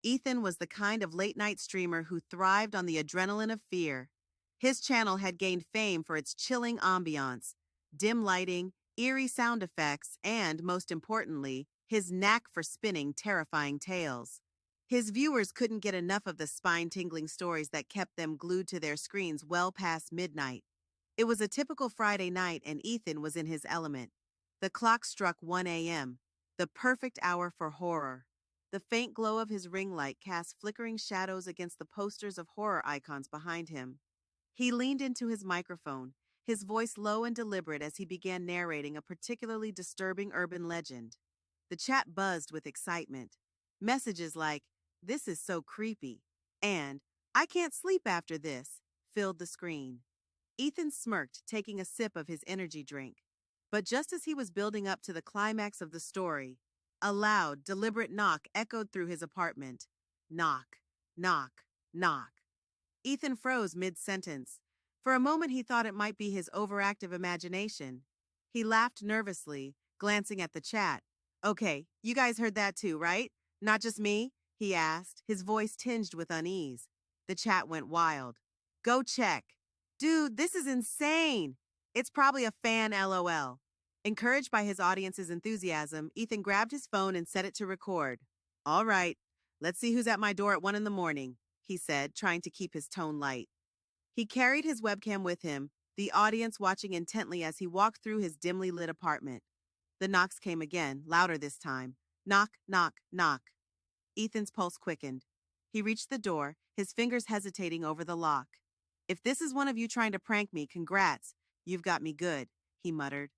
Ethan was the kind of late-night streamer who thrived on the adrenaline of fear. His channel had gained fame for its chilling ambiance, dim lighting, eerie sound effects, and, most importantly, his knack for spinning terrifying tales. His viewers couldn't get enough of the spine-tingling stories that kept them glued to their screens well past midnight. It was a typical Friday night and Ethan was in his element. The clock struck 1 a.m., the perfect hour for horror. The faint glow of his ring light cast flickering shadows against the posters of horror icons behind him. He leaned into his microphone, his voice low and deliberate as he began narrating a particularly disturbing urban legend. The chat buzzed with excitement. Messages like, "This is so creepy," and "I can't sleep after this," filled the screen. Ethan smirked, taking a sip of his energy drink. But just as he was building up to the climax of the story, a loud, deliberate knock echoed through his apartment. Knock, knock, knock. Ethan froze mid-sentence. For a moment he thought it might be his overactive imagination. He laughed nervously, glancing at the chat. "Okay, you guys heard that too, right? Not just me?" he asked, his voice tinged with unease. The chat went wild. "Go check. Dude, this is insane. It's probably a fan, LOL." Encouraged by his audience's enthusiasm, Ethan grabbed his phone and set it to record. "All right, let's see who's at my door at 1 in the morning," he said, trying to keep his tone light. He carried his webcam with him, the audience watching intently as he walked through his dimly lit apartment. The knocks came again, louder this time. Knock, knock, knock. Ethan's pulse quickened. He reached the door, his fingers hesitating over the lock. "If this is one of you trying to prank me, congrats. You've got me good," he muttered.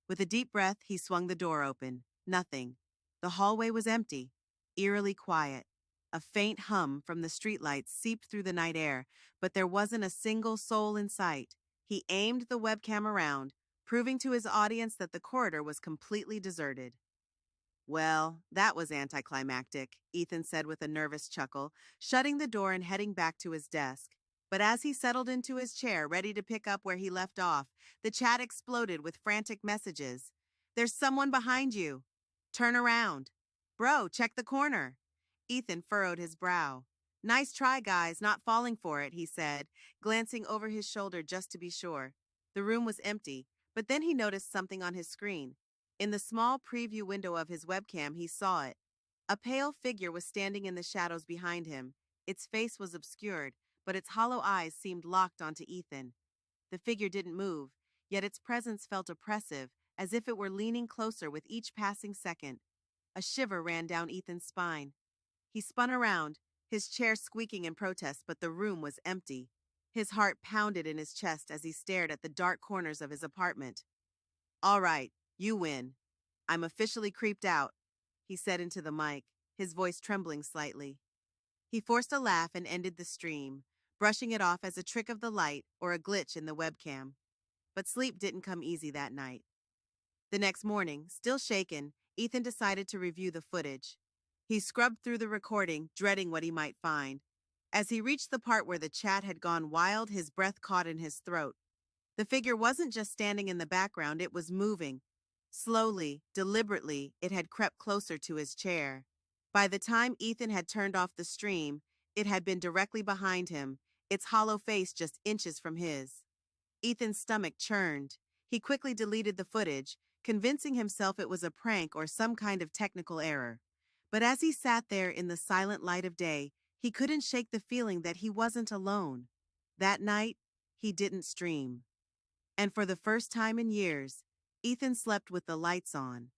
With a deep breath, he swung the door open. Nothing. The hallway was empty, eerily quiet. A faint hum from the streetlights seeped through the night air, but there wasn't a single soul in sight. He aimed the webcam around, proving to his audience that the corridor was completely deserted. "Well, that was anticlimactic," Ethan said with a nervous chuckle, shutting the door and heading back to his desk. But as he settled into his chair, ready to pick up where he left off, the chat exploded with frantic messages. "There's someone behind you. Turn around. Bro, check the corner." Ethan furrowed his brow. "Nice try, guys, not falling for it," he said, glancing over his shoulder just to be sure. The room was empty, but then he noticed something on his screen. In the small preview window of his webcam, he saw it. A pale figure was standing in the shadows behind him. Its face was obscured, but its hollow eyes seemed locked onto Ethan. The figure didn't move, yet its presence felt oppressive, as if it were leaning closer with each passing second. A shiver ran down Ethan's spine. He spun around, his chair squeaking in protest, but the room was empty. His heart pounded in his chest as he stared at the dark corners of his apartment. "All right, you win. I'm officially creeped out," he said into the mic, his voice trembling slightly. He forced a laugh and ended the stream, brushing it off as a trick of the light or a glitch in the webcam. But sleep didn't come easy that night. The next morning, still shaken, Ethan decided to review the footage. He scrubbed through the recording, dreading what he might find. As he reached the part where the chat had gone wild, his breath caught in his throat. The figure wasn't just standing in the background, it was moving. Slowly, deliberately, it had crept closer to his chair. By the time Ethan had turned off the stream, it had been directly behind him, its hollow face just inches from his. Ethan's stomach churned. He quickly deleted the footage, convincing himself it was a prank or some kind of technical error. But as he sat there in the silent light of day, he couldn't shake the feeling that he wasn't alone. That night, he didn't stream. And for the first time in years, Ethan slept with the lights on.